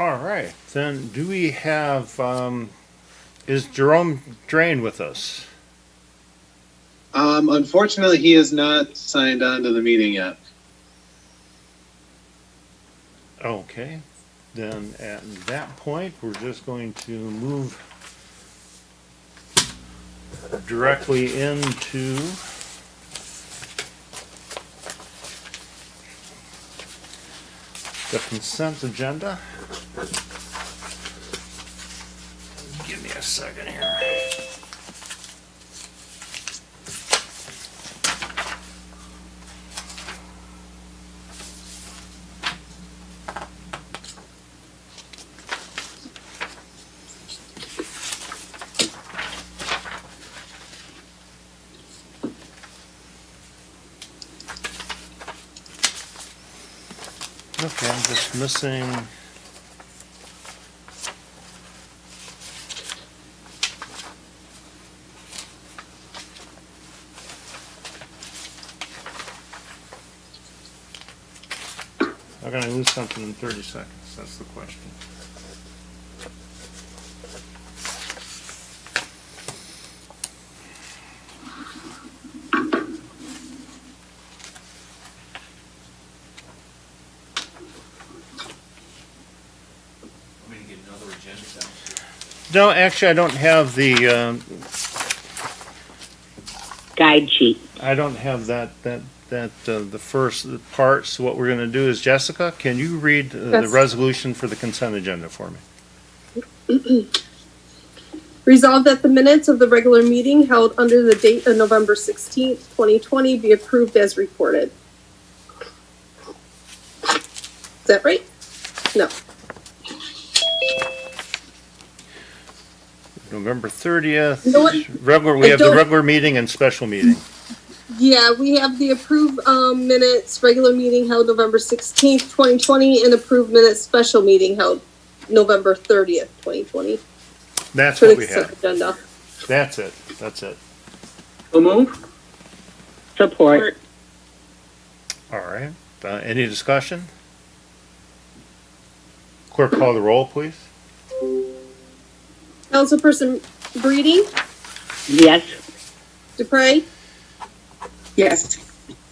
All right, then do we have, is Jerome Drain with us? Unfortunately, he is not signed on to the meeting yet. Okay, then at that point, we're just going to move directly into the consent agenda. Give me a second here. Okay, I'm just missing. I'm gonna lose something in 30 seconds, that's the question. I'm gonna get another agenda down. No, actually, I don't have the, Guide sheet. I don't have the first part, so what we're gonna do is, Jessica, can you read the Yes. resolution for the consent agenda for me? Resolved that the minutes of the regular meeting held under the date of November 16th, 2020 be approved as reported. Is that right? No. November 30th, You know what? regular, we I have the don't- regular meeting and special meeting. Yeah, we have the approved minutes, regular meeting held November 16th, 2020, and approved minutes, special meeting held November 30th, 2020. That's For what the we consent have. agenda. That's it, that's it. So move. Support. All right, any discussion? Clerk, call the roll, please. Councilperson Breedy, Yes. Dupre, Yes.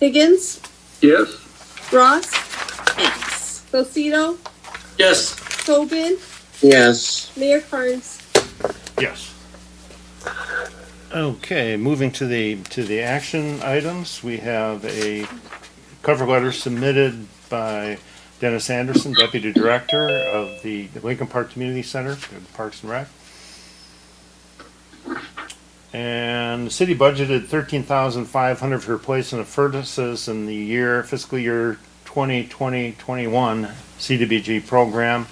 Higgins, Yes. Ross, Salcido, Yes. Tobin, Yes. Mayor Carnes. Yes. Okay, moving to the action items, we have a cover letter submitted by Dennis Anderson, Deputy Director of the Lincoln Park Community Center, Parks and Rec. And the city budgeted $13,500 for replacement of furnaces in the fiscal year 2020-21 CDBG program.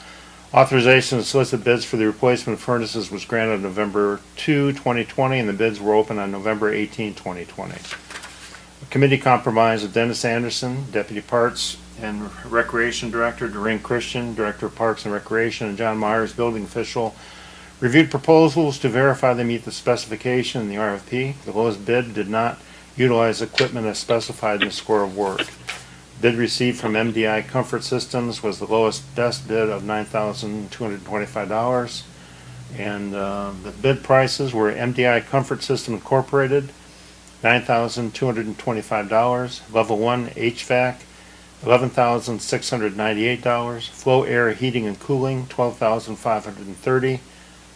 Authorization to solicit bids for the replacement of furnaces was granted November 2, 2020, and the bids were open on November 18, 2020. A committee comprised of Dennis Anderson, Deputy Parks and Recreation Director, Doreen Christian, Director of Parks and Recreation, and John Myers, Building Official, reviewed proposals to verify they meet the specification in the RFP. The lowest bid did not utilize equipment as specified in the score of work. Bid received from MDI Comfort Systems was the lowest best bid of $9,225. And the bid prices were MDI Comfort System Incorporated, $9,225. Level 1 HVAC, $11,698. Flow Air Heating and Cooling, $12,530.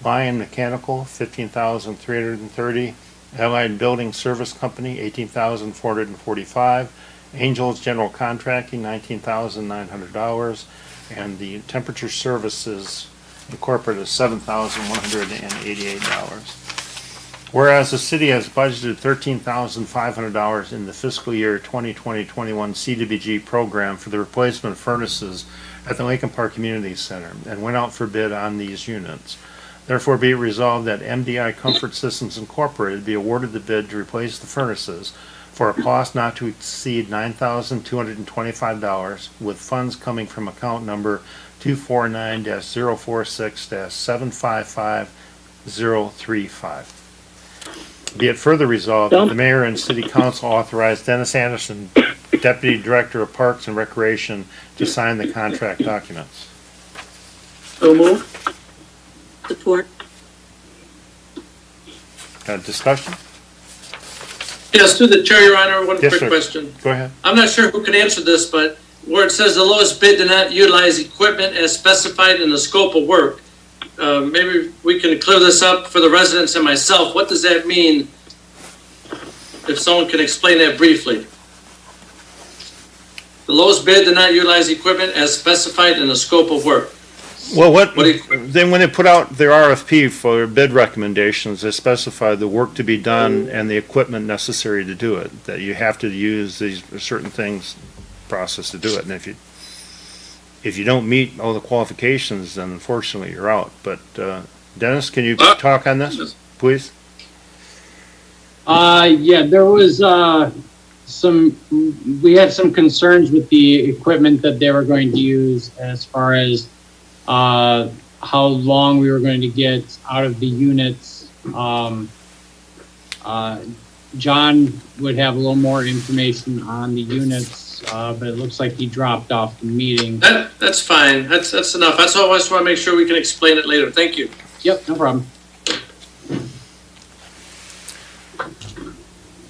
Lion Mechanical, $15,330. Allied Building Service Company, $18,445. Angels General Contracting, $19,900. And the Temperature Services Incorporated, $7,188. Whereas the city has budgeted $13,500 in the fiscal year 2020-21 CDBG program for the replacement of furnaces at the Lincoln Park Community Center and went out for bid on these units. Therefore, be it resolved that MDI Comfort Systems Incorporated be awarded the bid to replace the furnaces for a cost not to exceed $9,225, with funds coming from account number 249-046-755035. Be it further resolved that the mayor and city council authorize Dennis Anderson, Deputy Director of Parks and Recreation, to sign the contract documents. So moved. Support. Discussion? Yes, through the chair, Your Honor, one Yes, quick sir. question. Go ahead. I'm not sure who can answer this, but where it says the lowest bid did not utilize equipment as specified in the scope of work, maybe we can clear this up for the residents and myself. What does that mean? If someone can explain that briefly. The lowest bid did not utilize equipment as specified in the scope of work. Well, what, What do you- then when they put out their RFP for bid recommendations, they specify the work to be done and the equipment necessary to do it, that you have to use these certain things, process to do it, and if you don't meet all the qualifications, then unfortunately you're out, but, Dennis, can you talk on this, please? Yeah, there was, we had some concerns with the equipment that they were going to use as far as, how long we were going to get out of the units. John would have a little more information on the units, but it looks like he dropped off the meeting. That's fine. That's enough. That's all. I just want to make sure we can explain it later. Thank you. Yep, no problem.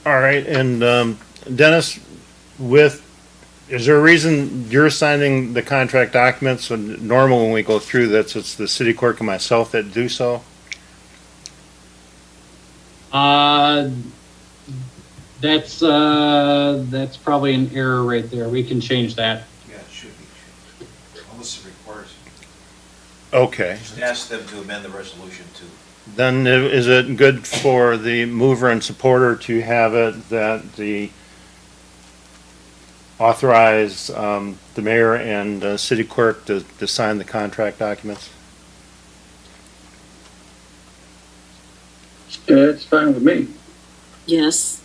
All right, and, Dennis, is there a reason you're signing the contract documents? So normal when we go through this, it's the city clerk and myself that do so? That's probably an error right there. We can change that. Yeah, it should be. Unless it requires, Okay. just ask them to amend the resolution to. Then is it good for the mover and supporter to have it that the authorize, the mayor and, city clerk to sign the contract documents? It's fine with me. Yes.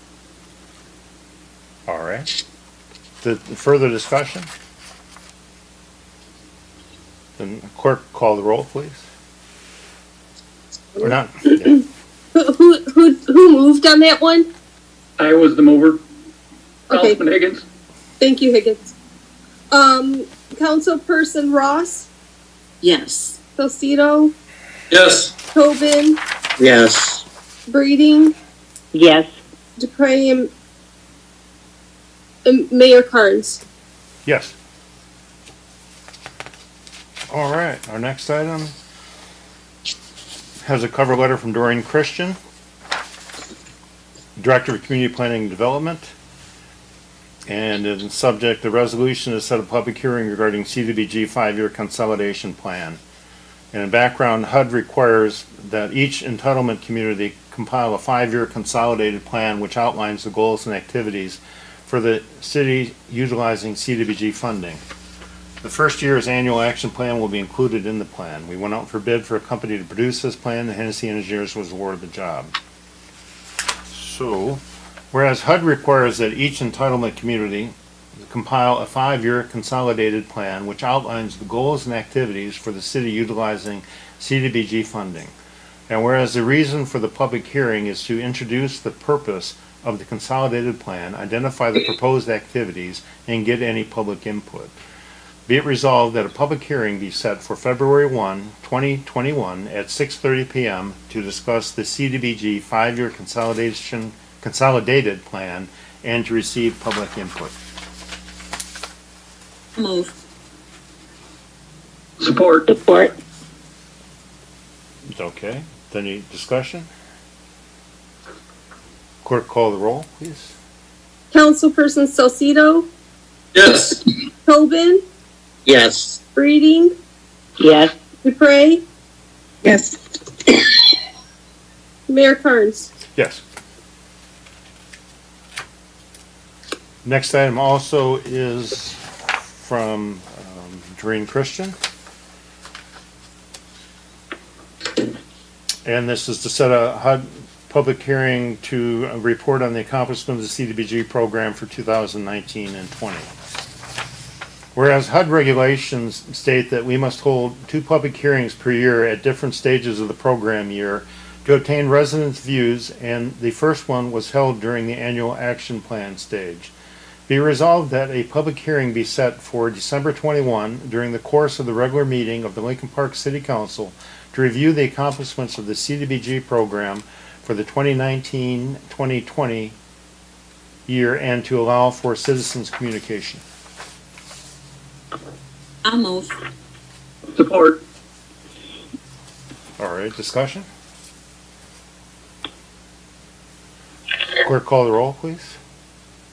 All right. The further discussion? Then clerk, call the roll, please. Or not? Yeah. Who moved on that one? I was the mover. Okay. Councilman Higgins. Thank you, Higgins. Councilperson Ross, Yes. Salcido, Yes. Tobin, Yes. Breeding, Yes. Dupre, and Mayor Carnes. Yes. All right, our next item has a cover letter from Doreen Christian, Director of Community Planning and Development. And in subject, the resolution is set a public hearing regarding CDBG 5-year consolidation plan. And in background, HUD requires that each entitlement community compile a 5-year consolidated plan which outlines the goals and activities for the city utilizing CDBG funding. The first year's annual action plan will be included in the plan. We went out for bid for a company to produce this plan. The Hennessy Engineers was awarded the job. So, whereas HUD requires that each entitlement community compile a 5-year consolidated plan which outlines the goals and activities for the city utilizing CDBG funding. And whereas the reason for the public hearing is to introduce the purpose of the consolidated plan, identify the proposed activities, and get any public input. Be it resolved that a public hearing be set for February 1, 2021 at 6:30 p.m. to discuss the CDBG 5-year consolidated plan and to receive public input. Move. Support. Support. It's okay. Any discussion? Clerk, call the roll, please. Councilperson Salcido, Yes. Tobin, Yes. Breeding, Yes. Dupre, Yes. Mayor Carnes. Yes. Next item also is from Doreen Christian. And this is to set a HUD public hearing to report on the accomplishments of the CDBG program for 2019 and 20. Whereas HUD regulations state that we must hold 2 public hearings per year at different stages of the program year to obtain residents' views, and the first one was held during the annual action plan stage. Be resolved that a public hearing be set for December 21 during the course of the regular meeting of the Lincoln Park City Council to review the accomplishments of the CDBG program for the 2019-2020 year and to allow for citizens' communication. I'll move. Support. All right, discussion? Clerk, call the roll, please.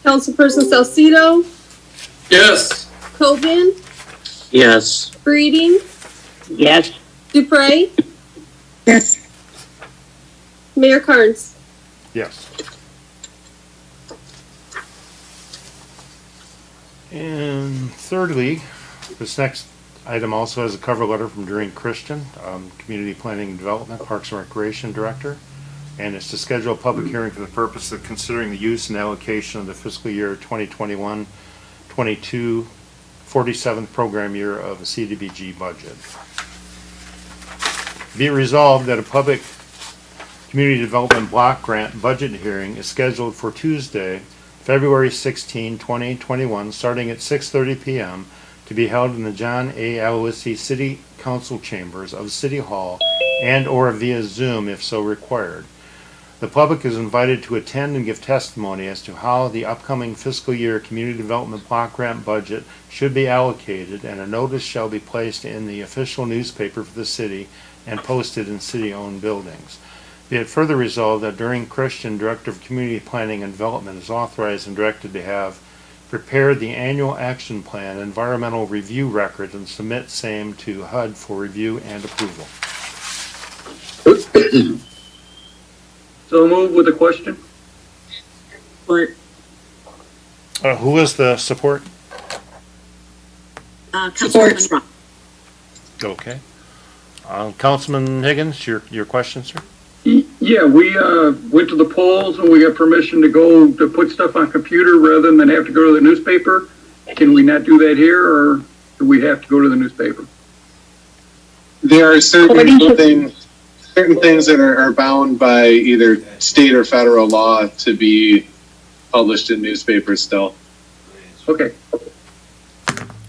Councilperson Salcido, Yes. Tobin, Yes. Breeding, Yes. Dupre, Yes. Mayor Carnes. Yes. And thirdly, this next item also has a cover letter from Doreen Christian, Community Planning and Development, Parks and Recreation Director. And it's to schedule a public hearing for the purpose of considering the use and allocation of the fiscal year 2021-22 47th program year of a CDBG budget. Be it resolved that a public community development block grant budget hearing is scheduled for Tuesday, February 16, 2021, starting at 6:30 p.m. to be held in the John A. Aloisi City Council Chambers of City Hall and or via Zoom if so required. The public is invited to attend and give testimony as to how the upcoming fiscal year community development block grant budget should be allocated, and a notice shall be placed in the official newspaper for the city and posted in city-owned buildings. Be it further resolved that Doreen Christian, Director of Community Planning and Development, is authorized and directed to have prepared the annual action plan environmental review record and submit same to HUD for review and approval. So move with a question? Support. Who is the support? Councilwoman Ross. Okay. Councilman Higgins, your question, sir? Yeah, we went to the polls and we got permission to go to put stuff on computer rather than have to go to the newspaper. Can we not do that here, or do we have to go to the newspaper? There are certain things that are bound by either state or federal law to be published in newspapers still. Okay,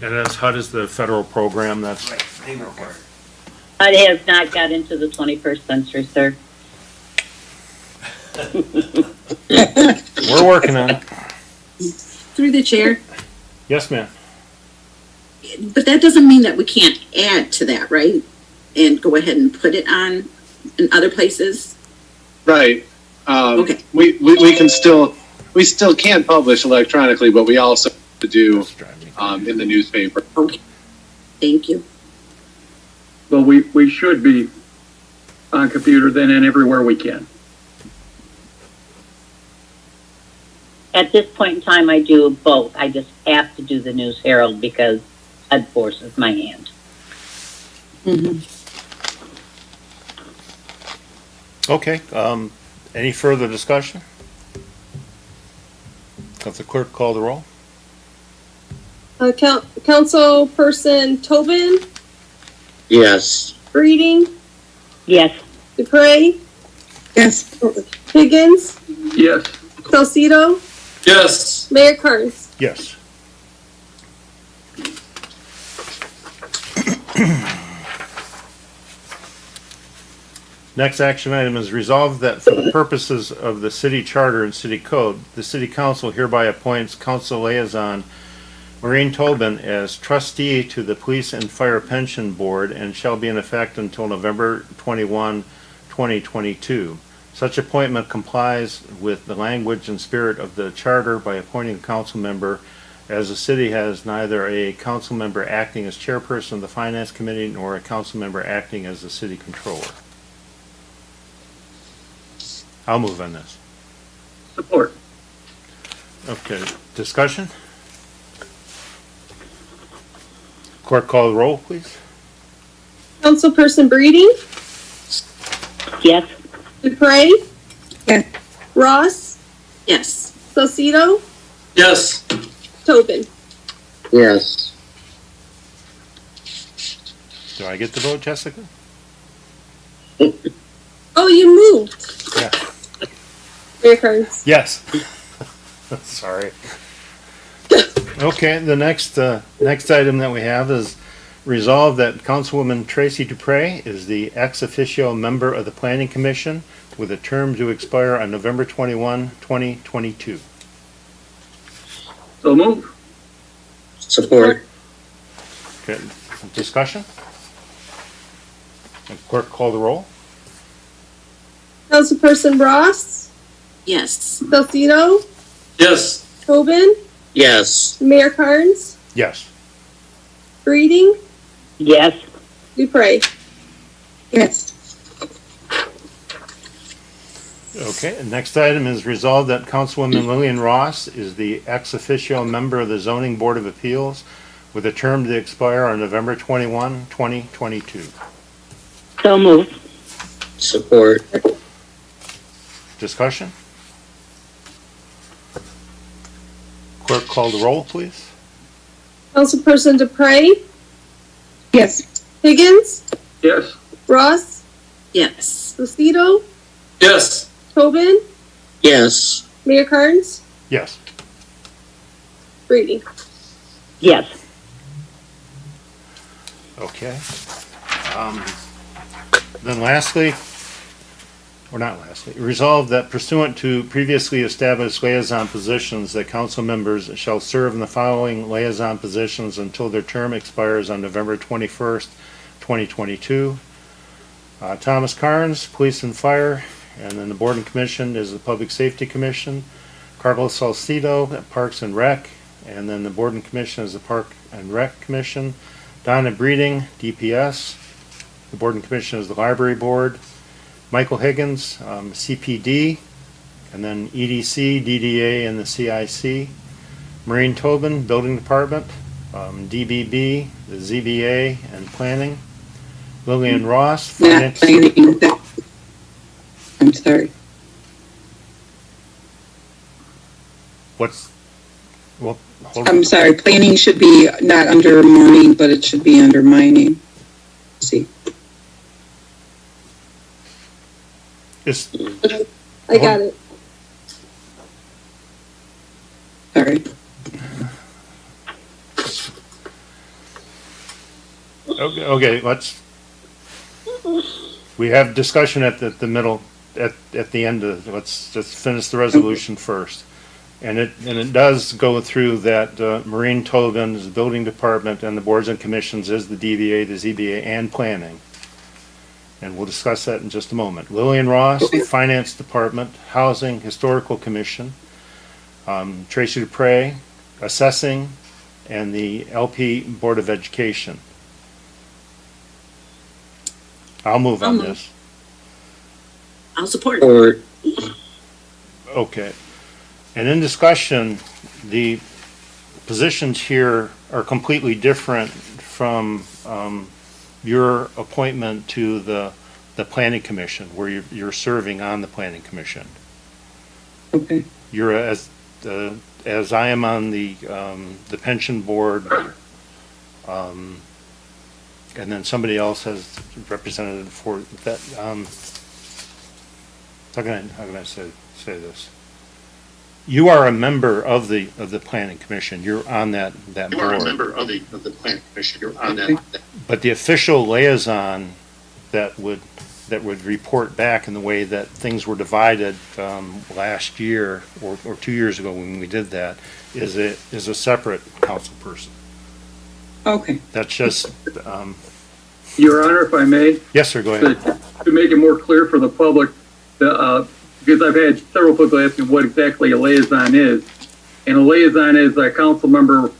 And that's HUD is the federal program that's, Right, they require it. HUD has not got into the 21st century, sir. we're working on it. Through the chair, Yes, ma'am. but that doesn't mean that we can't add to that, right? And go ahead and put it on in other places? Right. Okay. We still can publish electronically, but we also have to do in the newspaper. Okay, thank you. well, we should be on computer then and everywhere we can. At this point in time, I do both. I just have to do the News Herald because HUD forces my hand. Okay, any further discussion? Have the clerk call the roll? Councilperson Tobin, Yes. Breeding, Yes. Dupre, Yes. Higgins, Yes. Salcido, Yes. Mayor Carnes. Yes. Next action item is resolved that for the purposes of the city charter and city code, the city council hereby appoints council liaison Maureen Tobin as trustee to the Police and Fire Pension Board and shall be in effect until November 21, 2022. Such appointment complies with the language and spirit of the charter by appointing a council member, as the city has neither a council member acting as chairperson of the finance committee nor a council member acting as the city controller. I'll move on this. Support. Okay, discussion? Clerk, call the roll, please. Councilperson Breeding, Yes. Dupre, Yes. Ross, Yes. Salcido, Yes. Tobin. Yes. Do I get the vote, Jessica? Oh, you moved. Yeah. Mayor Carnes. Yes. Sorry. Okay, the next item that we have is resolve that Councilwoman Tracy Dupre is the ex officio member of the Planning Commission with a term to expire on November 21, 2022. So move. Support. Okay, discussion? Clerk, call the roll. Councilperson Ross, Yes. Salcido, Yes. Tobin, Yes. Mayor Carnes, Yes. Breeding, Yes. Dupre. Yes. Okay, and next item is resolved that Councilwoman Lillian Ross is the ex officio member of the Zoning Board of Appeals with a term to expire on November 21, 2022. So moved. Support. Discussion? Clerk, call the roll, please. Councilperson Dupre, Yes. Higgins, Yes. Ross, Yes. Salcido, Yes. Tobin, Yes. Mayor Carnes, Yes. Breeding. Yes. Okay. Then lastly, or not lastly, resolve that pursuant to previously established liaison positions, that council members shall serve in the following liaison positions until their term expires on November 21st, 2022. Thomas Carnes, Police and Fire, and then the Board and Commission is the Public Safety Commission. Carlos Salcido, Parks and Rec, and then the Board and Commission is the Park and Rec Commission. Donna Breeding, DPS. The Board and Commission is the Library Board. Michael Higgins, CPD, and then EDC, DDA, and the CIC. Maureen Tobin, Building Department. DBB, the ZBA, and Planning. Lillian Ross, Not Finance. planning. I'm sorry. What's, well, hold I'm on. sorry. Planning should be not under morning, but it should be under mining. See, It's, I got it. sorry. okay, we have discussion at the middle, at the end of, let's just finish the resolution first. And it does go through that Maureen Tobin's Building Department and the boards and commissions is the DBA, the ZBA, and Planning. And we'll discuss that in just a moment. Lillian Ross, Finance Department, Housing, Historical Commission, Tracy Dupre, Assessing, and the LP Board of Education. I'll move on this. I'll support. Okay. And in discussion, the positions here are completely different from your appointment to the Planning Commission, where you're serving on the Planning Commission. Okay. You're as I am on the pension board, and then somebody else has represented for that. How can I say this? You are a member of the Planning Commission. You're on that board. You are a member of the Planning Commission. You're on that. But the official liaison that would report back in the way that things were divided last year or 2 years ago when we did that is a separate council person. Okay. That's just Your Honor, if I may, yes, sir. Go ahead. to make it more clear for the public, because I've had several people ask me what exactly a liaison is. And a liaison is a council member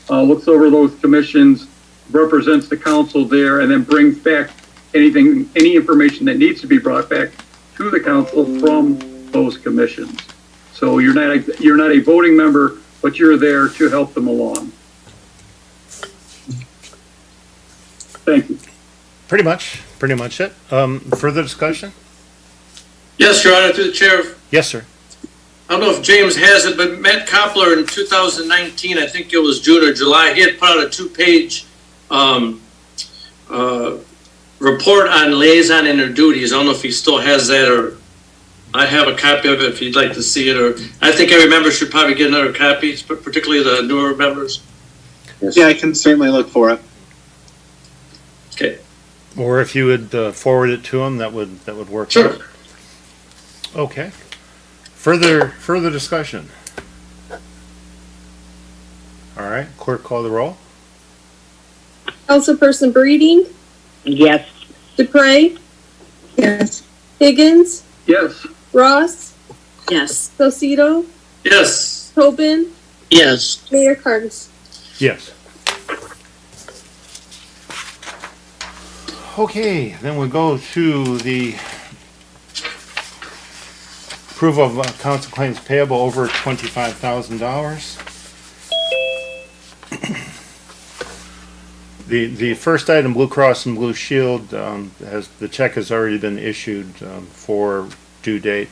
looks over those commissions, represents the council there, and then brings back any information that needs to be brought back to the council from those commissions. So you're not a voting member, but you're there to help them along. Thank you. Pretty much it. Further discussion? Yes, Your Honor, through the chair. Yes, sir. I don't know if James has it, but Matt Koppler in 2019, I think it was June or July, he had put out a 2-page report on liaison and their duties. I don't know if he still has that or I have a copy of it if you'd like to see it, or I think every member should probably get another copy, particularly the newer members. Yeah, I can certainly look for it. Okay. Or if you would forward it to them, that would work. Sure. out. Okay. Further discussion. All right, clerk, call the roll. Councilperson Breeding, Yes. Dupre, Yes. Higgins, Yes. Ross, Yes. Salcido, Yes. Tobin, Yes. Mayor Carnes. Yes. Okay, then we go to the approval of council claims payable over $25,000. The first item, Blue Cross and Blue Shield, the check has already been issued for due date.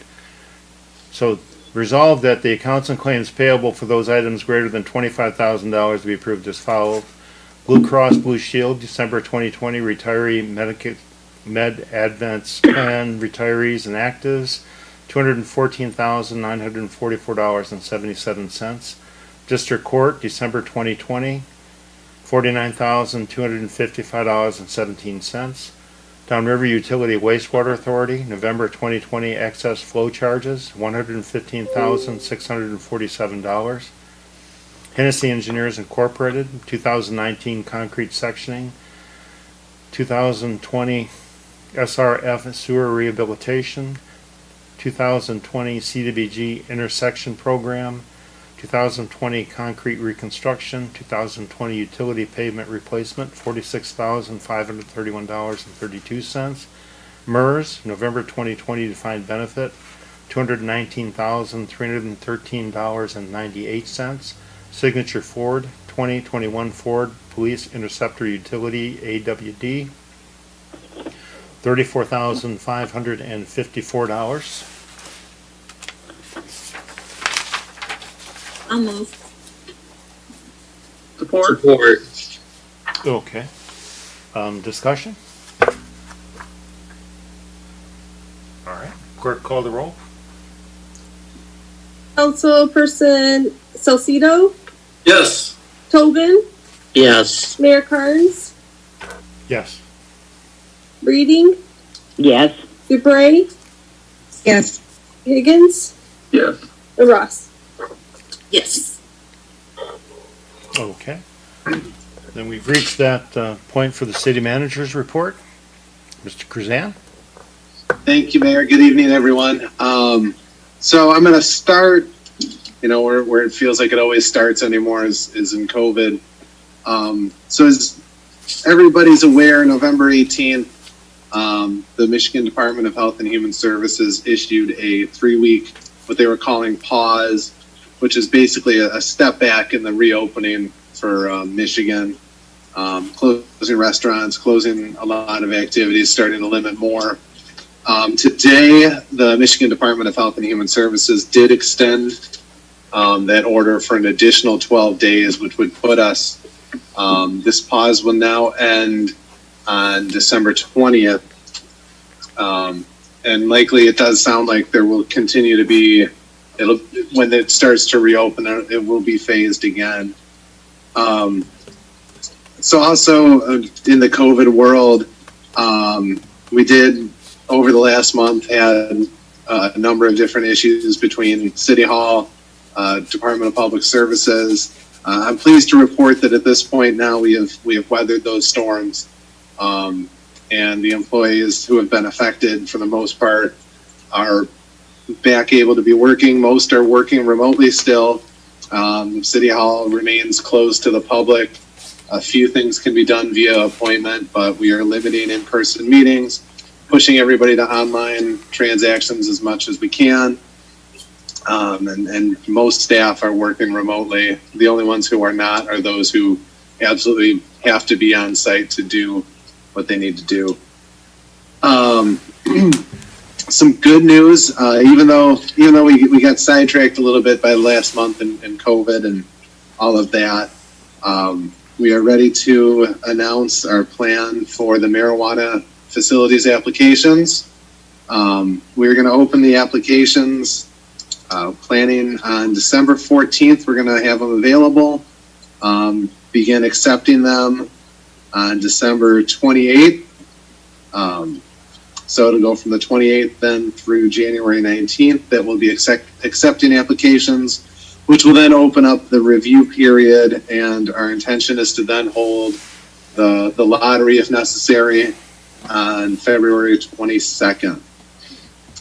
So resolved that the accounts and claims payable for those items greater than $25,000 be approved as follows. Blue Cross Blue Shield, December 2020 retiree med advance plan retirees and actives, $214,944.77. District Court, December 2020, $49,255.17. Downriver Utility Wastewater Authority, November 2020 excess flow charges, $115,647. Hennessy Engineers Incorporated, 2019 concrete sectioning, 2020 SRF sewer rehabilitation, 2020 CDBG intersection program, 2020 concrete reconstruction, 2020 utility pavement replacement, $46,531.32. MERS, November 2020 defined benefit, $219,313.98. Signature Ford, 2021 Ford Police Interceptor Utility AWD, $34,554. I'll move. Support. Okay. Discussion? All right. Clerk, call the roll. Councilperson Salcido, Yes. Tobin, Yes. Mayor Carnes, Yes. Breeding, Yes. Dupre, Yes. Higgins, Yes. and Ross. Yes. Okay. Then we've reached that point for the city manager's report. Mr. Kruzan? Thank you, Mayor. Good evening, everyone. So I'm going to start, where it feels like it always starts anymore is in COVID. So as everybody's aware, November 18th, the Michigan Department of Health and Human Services issued a 3-week, what they were calling pause, which is basically a step back in the reopening for Michigan, closing restaurants, closing a lot of activities, starting to limit more. Today, the Michigan Department of Health and Human Services did extend that order for an additional 12 days, which would put us, this pause will now end on December 20th. And likely it does sound like there will continue to be, when it starts to reopen, it will be phased again. So also in the COVID world, we did, over the last month, had a number of different issues between City Hall, Department of Public Services. I'm pleased to report that at this point now we have weathered those storms, and the employees who have been affected, for the most part, are back able to be working. Most are working remotely still. City Hall remains closed to the public. A few things can be done via appointment, but we are limiting in-person meetings, pushing everybody to online transactions as much as we can. And most staff are working remotely. The only ones who are not are those who absolutely have to be on site to do what they need to do. Some good news, even though we got sidetracked a little bit by last month and COVID and all of that, we are ready to announce our plan for the marijuana facilities applications. We're going to open the applications, planning on December 14th. We're going to have them available. Begin accepting them on December 28th. So it'll go from the 28th then through January 19th that we'll be accepting applications, which will then open up the review period. And our intention is to then hold the lottery, if necessary, on February 22nd.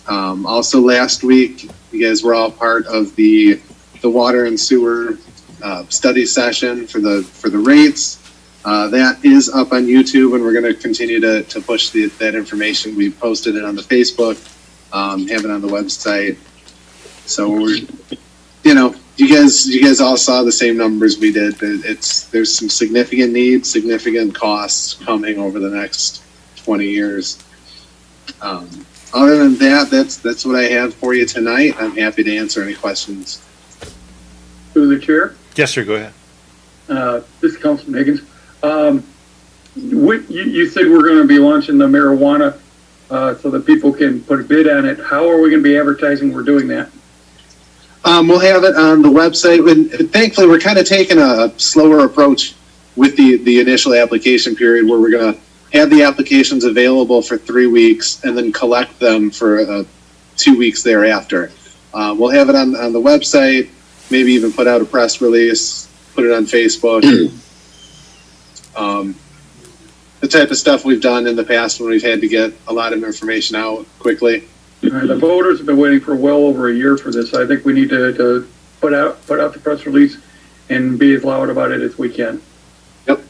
Also last week, you guys were all part of the water and sewer study session for the rates. That is up on YouTube, and we're going to continue to push that information. We posted it on the Facebook, have it on the website. So we're, you guys all saw the same numbers we did. There's some significant needs, significant costs coming over the next 20 years. Other than that, that's what I have for you tonight. I'm happy to answer any questions. Through the chair, Yes, sir, go ahead. this is Councilman Higgins. You said we're going to be launching the marijuana so that people can put a bid on it. How are we going to be advertising we're doing that? We'll have it on the website. And thankfully, we're kind of taking a slower approach with the initial application period, where we're going to have the applications available for 3 weeks and then collect them for 2 weeks thereafter. We'll have it on the website, maybe even put out a press release, put it on Facebook. The type of stuff we've done in the past when we've had to get a lot of information out quickly. The voters have been waiting for well over a year for this. I think we need to put out the press release and be as loud about it as we can. Yep.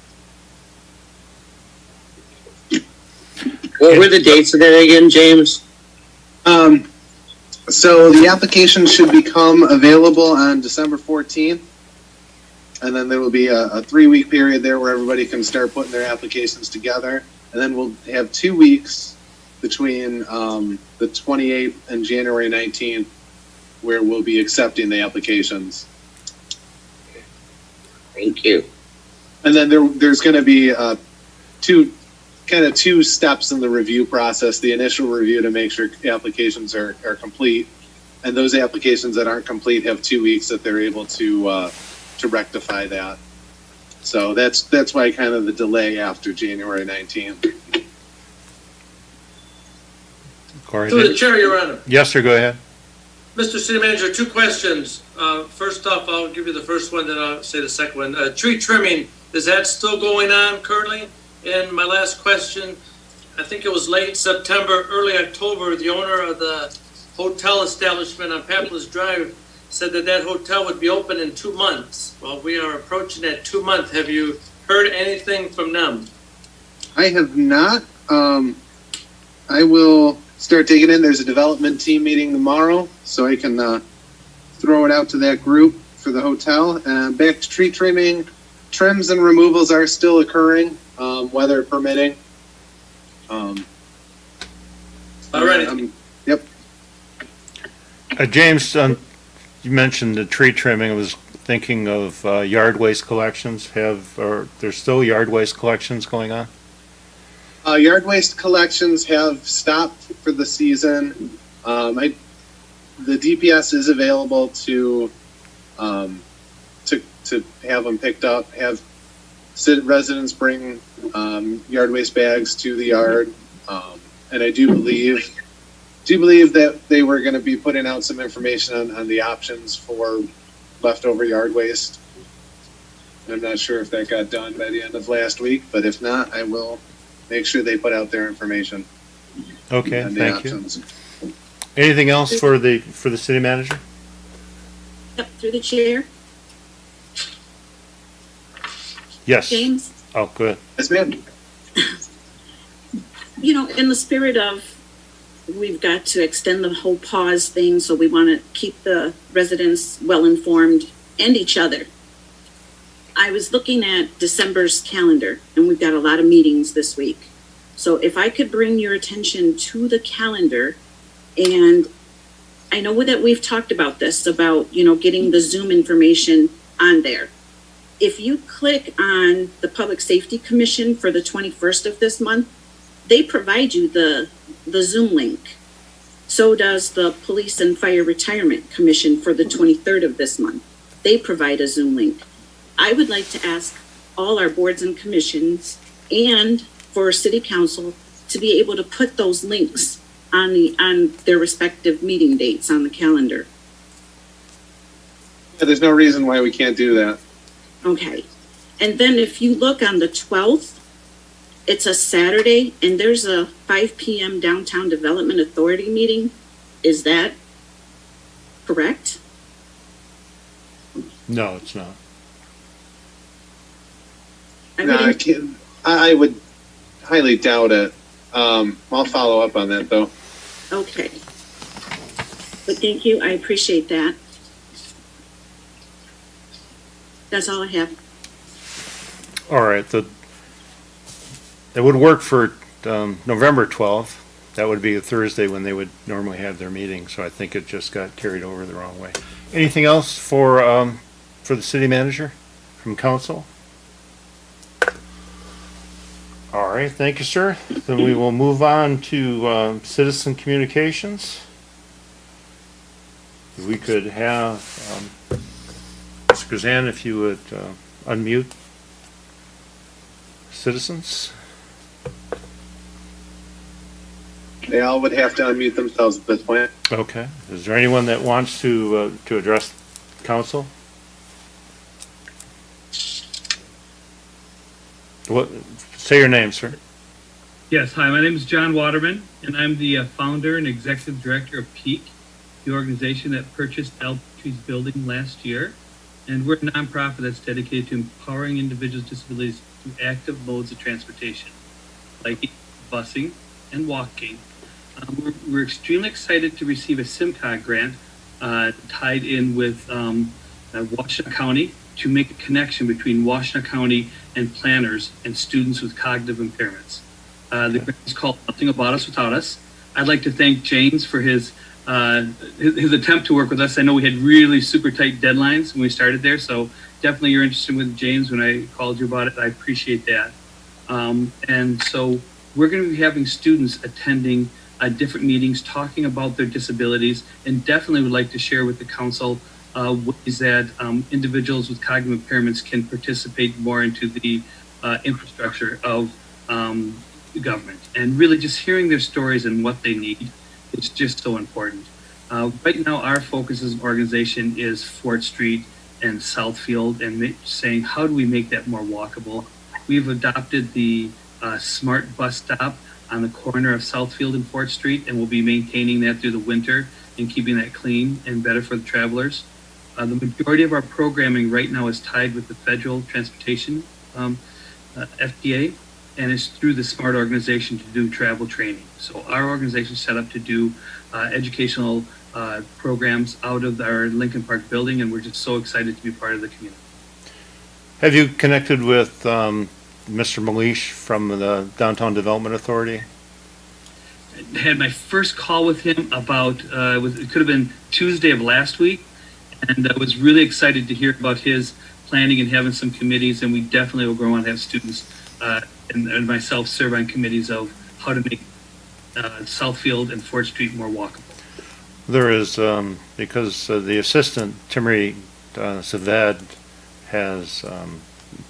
What were the dates of that again, James? So the application should become available on December 14th. And then there will be a 3-week period there where everybody can start putting their applications together. And then we'll have 2 weeks between the 28th and January 19th where we'll be accepting the applications. Thank you. And then there's going to be two steps in the review process. The initial review to make sure applications are complete. And those applications that aren't complete have 2 weeks that they're able to rectify that. So that's why kind of the delay after January 19th. Corey? Through the chair, Your Honor. Yes, sir, go ahead. Mr. City Manager, 2 questions. First off, I'll give you the first one, then I'll say the second one. Tree trimming, is that still going on currently? And my last question, I think it was late September, early October, the owner of the hotel establishment on Papless Drive said that hotel would be open in 2 months. Well, we are approaching that 2 month. Have you heard anything from them? I have not. I will start digging in. There's a development team meeting tomorrow, so I can throw it out to that group for the hotel. Back to tree trimming, trims and removals are still occurring, weather permitting. Alrighty. Yep. James, you mentioned the tree trimming. I was thinking of yard waste collections. There's still yard waste collections going on? Yard waste collections have stopped for the season. The DPS is available to have them picked up. Have residents bring yard waste bags to the yard, and I do believe that they were going to be putting out some information on the options for leftover yard waste. I'm not sure if that got done by the end of last week, but if not, I will make sure they put out their information. Okay, on the thank options. you. Anything else for the city manager? Yep, through the chair, Yes. James. Oh, good. Yes, ma'am. In the spirit of we've got to extend the whole pause thing, so we want to keep the residents well informed and each other. I was looking at December's calendar, and we've got a lot of meetings this week. So if I could bring your attention to the calendar, and I know that we've talked about this, about, getting the Zoom information on there. If you click on the Public Safety Commission for the 21st of this month, they provide you the Zoom link. So does the Police and Fire Retirement Commission for the 23rd of this month. They provide a Zoom link. I would like to ask all our boards and commissions and for city council to be able to put those links on their respective meeting dates on the calendar. Yeah, there's no reason why we can't do that. Okay. And then if you look on the 12th, it's a Saturday and there's a 5 p.m. Downtown Development Authority meeting. Is that correct? No, it's not. I can't. I would highly doubt it. I'll follow up on that though. Okay. But thank you. I appreciate that. That's all I have. All right, that would work for November 12th. That would be a Thursday when they would normally have their meeting, so I think it just got carried over the wrong way. Anything else for the city manager from council? All right, thank you, sir. Then we will move on to citizen communications. If we could have Mr. Kazan, if you would unmute citizens. They all would have to unmute themselves at this point. Okay. Is there anyone that wants to address council? What? Say your name, sir. Yes, hi, my name is John Waterman, and I'm the founder and executive director of PEAK, the organization that purchased Eltree's building last year. And we're a nonprofit that's dedicated to empowering individuals with disabilities through active modes of transportation, like busing and walking. We're extremely excited to receive a SIMCOG grant tied in with Washtenaw County to make a connection between Washtenaw County and planners and students with cognitive impairments. The grant is called Nothing About Us Without Us. I'd like to thank James for his attempt to work with us. I know we had really super tight deadlines when we started there, so definitely you're interested with James when I called you about it. I appreciate that. And so we're going to be having students attending different meetings, talking about their disabilities, and definitely would like to share with the council ways that individuals with cognitive impairments can participate more into the infrastructure of government. And really just hearing their stories and what they need is just so important. Right now, our focus as an organization is Fort Street and Southfield, and saying, how do we make that more walkable? We've adopted the smart bus stop on the corner of Southfield and Fort Street, and we'll be maintaining that through the winter and keeping that clean and better for the travelers. The majority of our programming right now is tied with the Federal Transportation FDA, and it's through the SMART organization to do travel training. So our organization is set up to do educational programs out of our Lincoln Park building, and we're just so excited to be part of the community. Have you connected with Mr. Malish from the Downtown Development Authority? I had my first call with him about, it could have been Tuesday of last week, and I was really excited to hear about his planning and having some committees, and we definitely will go on to have students and myself serve on committees of how to make Southfield and Fort Street more walkable. There is, because the assistant, Timmy Saved, has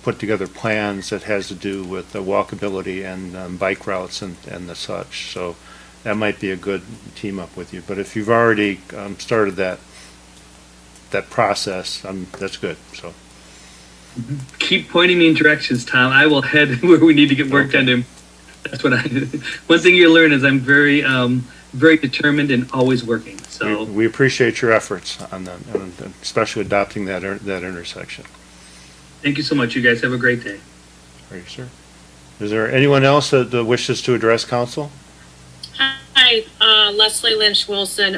put together plans that has to do with the walkability and bike routes and the such. So that might be a good team up with you. But if you've already started that process, that's good. So keep pointing me in directions, Tom. I will head where we need to get work done. That's what one thing you learn is I'm very very determined and always working. So we appreciate your efforts on that, and especially adopting that intersection. Thank you so much. You guys have a great day. Thank you, sir. Is there anyone else that wishes to address council? Hi, Leslie Lynch Wilson.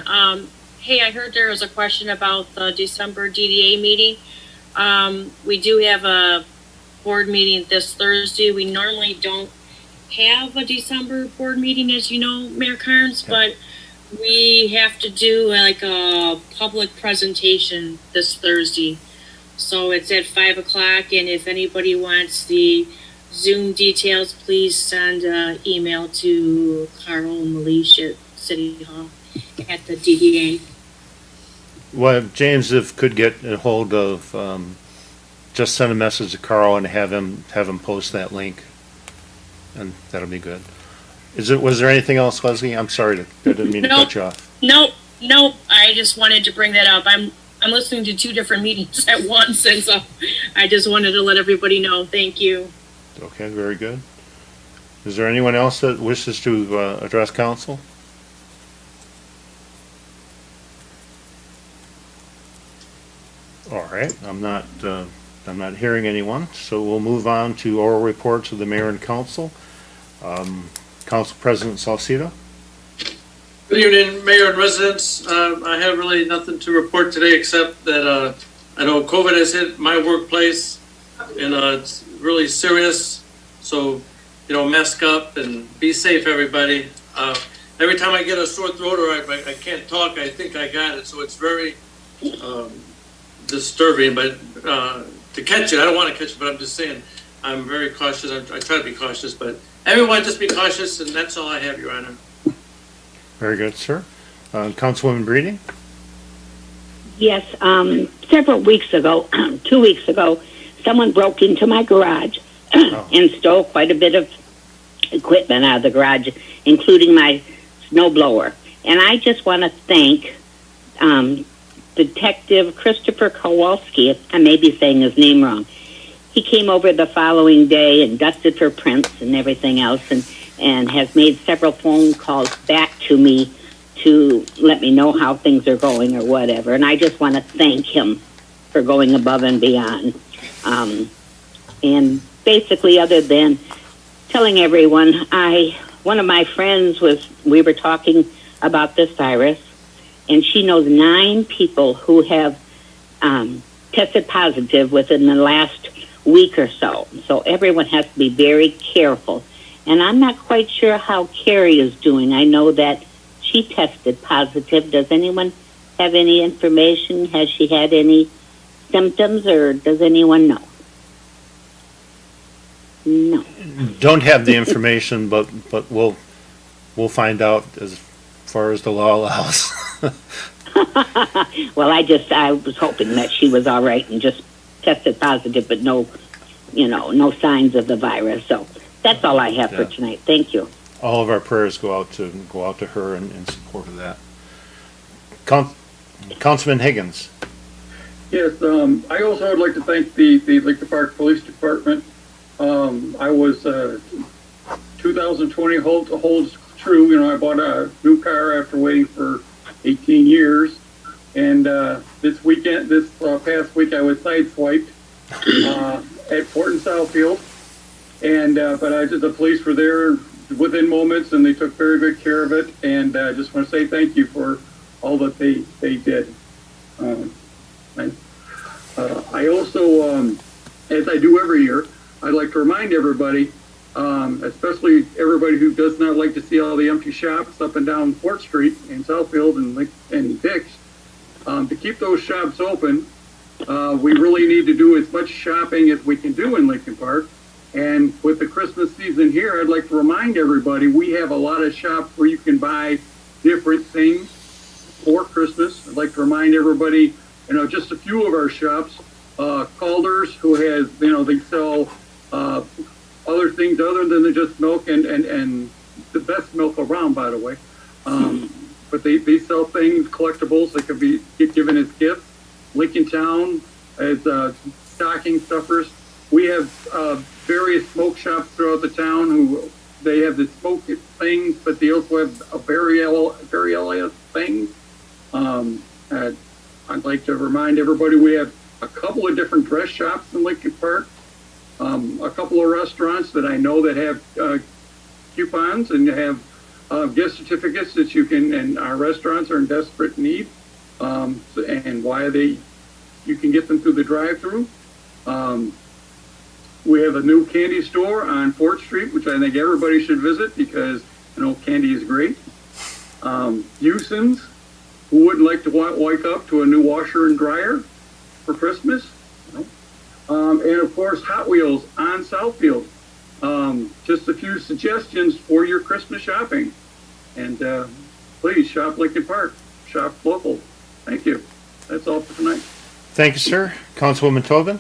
Hey, I heard there was a question about the December DDA meeting. We do have a board meeting this Thursday. We normally don't have a December board meeting, as you know, Mayor Carnes, but we have to do like a public presentation this Thursday. So it's at 5:00, and if anybody wants the Zoom details, please send an email to Carl Malish at City Hall. at the DDA. Well, James, if could get a hold of, just send a message to Carl and have him post that link. And that'll be good. Was there anything else, Leslie? I'm sorry, I didn't mean to cut you off. Nope. I just wanted to bring that up. I'm listening to two different meetings at once, and so I just wanted to let everybody know. Thank you. Okay, very good. Is there anyone else that wishes to address council? All right, I'm not hearing anyone, so we'll move on to oral reports of the mayor and council. Council President Salcido. Good evening, Mayor and residents. I have really nothing to report today except that I know COVID has hit my workplace and it's really serious. So, mask up and be safe, everybody. Every time I get a sore throat or I can't talk, I think I got it. So it's very disturbing, but to catch it, I don't want to catch it, but I'm just saying I'm very cautious. I try to be cautious, but everyone just be cautious, and that's all I have, Your Honor. Very good, sir. Councilwoman Breeding. Yes, several weeks ago, 2 weeks ago, someone broke into my garage and stole quite a bit of equipment out of the garage, including my snow blower. And I just want to thank Detective Christopher Kowalski, I may be saying his name wrong. He came over the following day and dusted for prints and everything else, and has made several phone calls back to me to let me know how things are going or whatever. And I just want to thank him for going above and beyond. And basically, other than telling everyone, one of my friends we were talking about this virus, and she knows 9 people who have tested positive within the last week or so. So everyone has to be very careful. And I'm not quite sure how Carrie is doing. I know that she tested positive. Does anyone have any information? Has she had any symptoms, or does anyone know? No. Don't have the information, but we'll find out as far as the law allows. Well, I was hoping that she was all right and just tested positive, but no signs of the virus. So that's all I have for tonight. Thank you. All of our prayers go out to her in support of that. Councilman Higgins. Yes, I also would like to thank the Lincoln Park Police Department. I was 2020 holds true. I bought a new car after waiting for 18 years, and this past week I was sideswiped at Fort and Southfield, and but the police were there within moments, and they took very good care of it. And I just want to say thank you for all that they did. I also, as I do every year, I'd like to remind everybody, especially everybody who does not like to see all the empty shops up and down Fort Street in Southfield and Dix, to keep those shops open. We really need to do as much shopping as we can do in Lincoln Park. And with the Christmas season here, I'd like to remind everybody, we have a lot of shops where you can buy different things for Christmas. I'd like to remind everybody, just a few of our shops, Calder's, who has, they sell other things other than just milk and the best milk around, by the way. But they sell things, collectibles that can be given as gifts. Lincoln Town as stocking stuffers. We have various smoke shops throughout the town who they have the smoke things, but they also have a various things. I'd like to remind everybody we have a couple of different dress shops in Lincoln Park, a couple of restaurants that I know that have coupons and have gift certificates that you can, and our restaurants are in desperate need, and you can get them through the drive-through. We have a new candy store on 4th Street, which I think everybody should visit because, candy is great. Houston's, who wouldn't like to wake up to a new washer and dryer for Christmas? And of course, Hot Wheels on Southfield. Just a few suggestions for your Christmas shopping. And please shop Lincoln Park, shop local. Thank you. That's all for tonight. Thank you, sir. Councilwoman Tobin?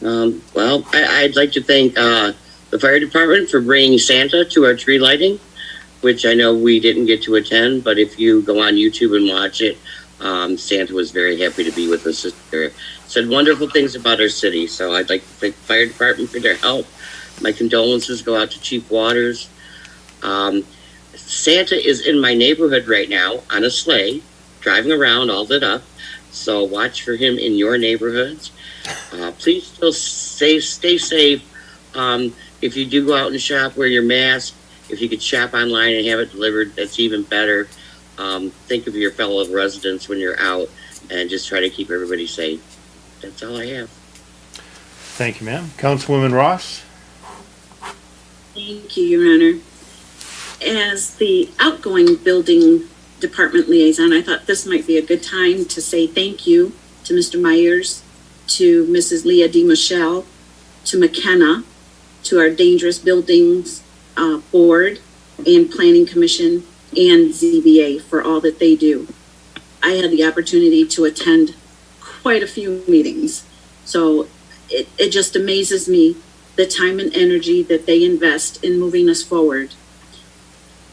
Well, I'd like to thank the fire department for bringing Santa to our tree lighting, which I know we didn't get to attend, but if you go on YouTube and watch it, Santa was very happy to be with us this year. Said wonderful things about our city, so I'd like to thank the fire department for their help. My condolences go out to Chief Waters. Santa is in my neighborhood right now on a sleigh, driving around all lit up, so watch for him in your neighborhoods. Please still stay safe. If you do go out and shop, wear your mask. If you could shop online and have it delivered, that's even better. Think of your fellow residents when you're out and just try to keep everybody safe. That's all I have. Thank you, ma'am. Councilwoman Ross? Thank you, Your Honor. As the outgoing building department liaison, I thought this might be a good time to say thank you to Mr. Myers, to Mrs. Leah D. Michelle, to McKenna, to our Dangerous Buildings Board and Planning Commission and ZBA for all that they do. I had the opportunity to attend quite a few meetings, so it just amazes me the time and energy that they invest in moving us forward.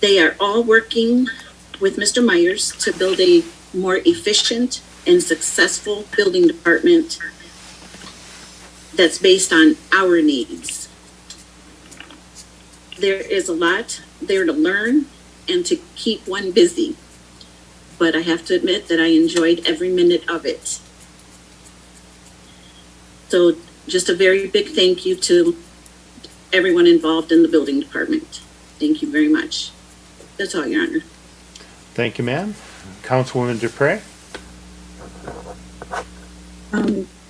They are all working with Mr. Myers to build a more efficient and successful building department that's based on our needs. There is a lot there to learn and to keep one busy, but I have to admit that I enjoyed every minute of it. So just a very big thank you to everyone involved in the building department. Thank you very much. That's all, Your Honor. Thank you, ma'am. Councilwoman Dupre?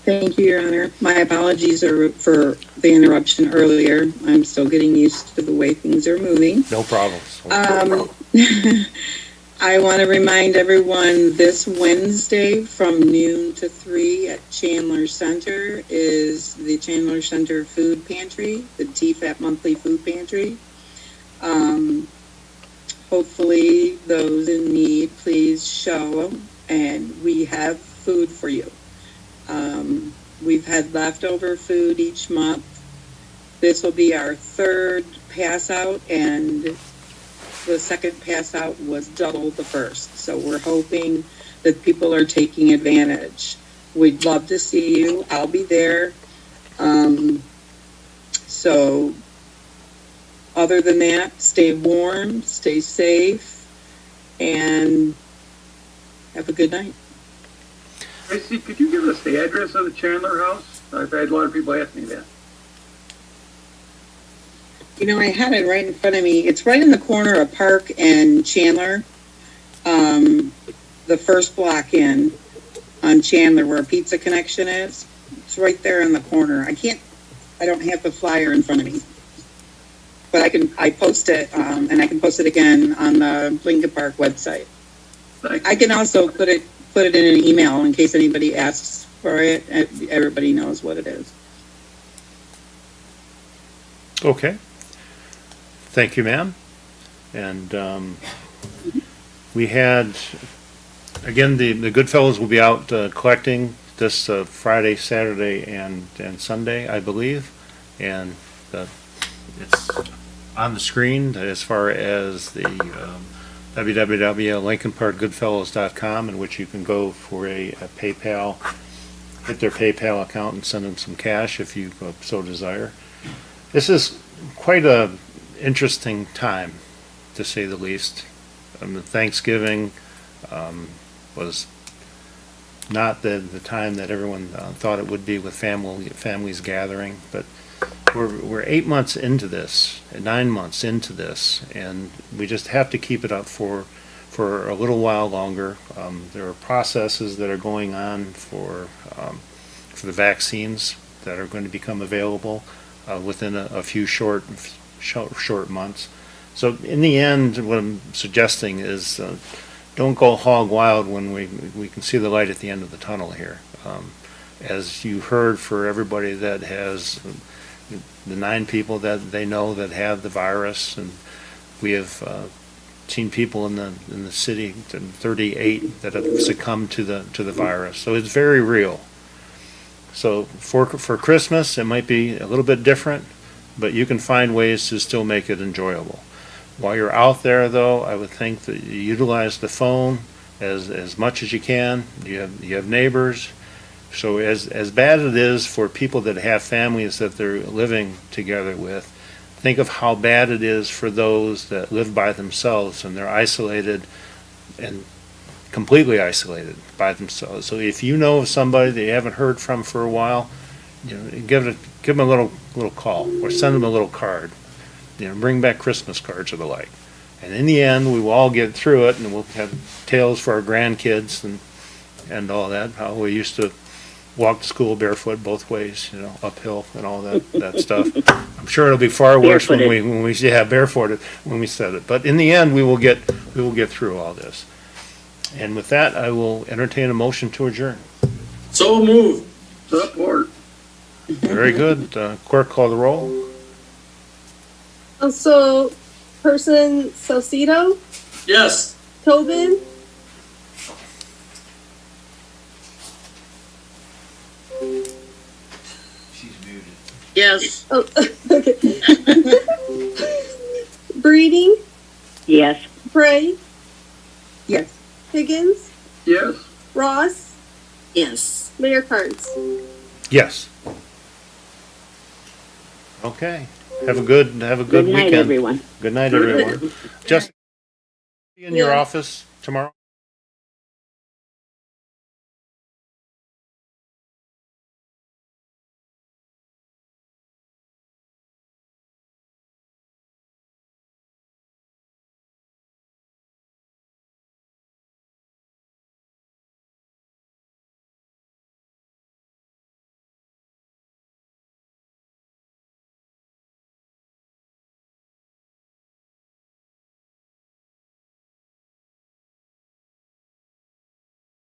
Thank you, Your Honor. My apologies for the interruption earlier. I'm still getting used to the way things are moving. No problems. I want to remind everyone this Wednesday from noon to 3 at Chandler Center is the Chandler Center Food Pantry, the TFAP Monthly Food Pantry. Hopefully those in need, please show, and we have food for you. We've had leftover food each month. This will be our third pass out, and the second pass out was double the first. So we're hoping that people are taking advantage. We'd love to see you. I'll be there. So other than that, stay warm, stay safe, and have a good night. Tracy, could you give us the address of the Chandler House? I've had a lot of people ask me that. You know, I had it right in front of me. It's right in the corner of Park and Chandler. The first block in on Chandler where Pizza Connection is. It's right there in the corner. I don't have the flyer in front of me. But I post it, and I can post it again on the Lincoln Park website. I can also put it in an email in case anybody asks for it. Everybody knows what it is. Okay. Thank you, ma'am. And we had, again, the Goodfellows will be out collecting this Friday, Saturday, and Sunday, I believe. And it's on the screen as far as the www.lincolnparkgoodfellows.com, in which you can go for a PayPal, hit their PayPal account and send them some cash if you so desire. This is quite a interesting time, to say the least. Thanksgiving was not the time that everyone thought it would be, with families gathering, but we're 8 months into this, 9 months into this, and we just have to keep it up for a little while longer. There are processes that are going on for the vaccines that are going to become available within a few short months. So in the end, what I'm suggesting is don't go hog wild when we can see the light at the end of the tunnel here. As you heard, for everybody that has the 9 people that they know that have the virus, and we have 14 people in the city, and 38 that have succumbed to the virus. So it's very real. So for Christmas, it might be a little bit different, but you can find ways to still make it enjoyable. While you're out there, though, I would think that you utilize the phone as much as you can. You have neighbors. So as bad as it is for people that have families that they're living together with, think of how bad it is for those that live by themselves and they're isolated and completely isolated by themselves. So if you know of somebody that you haven't heard from for a while, give them a little call or send them a little card. Bring back Christmas cards or the like. And in the end, we will all get through it, and we'll have tales for our grandkids and all that. How we used to walk to school barefoot both ways, uphill and all that stuff. I'm sure it'll be far worse when we barefooted when we said it. But in the end, we will get through all this. And with that, I will entertain a motion to adjourn. So moved. Support. Very good. Clerk, call the roll. So, person Salcido, Yes. Tobin, She's muted. Yes. oh, okay. Breeding, Yes. Bray, Yes. Higgins, Yes. Ross, Yes. Mayor Carnes. Yes. Okay. Have a good Good night, weekend. everyone. Good night, everyone. Just in your Yeah. office tomorrow.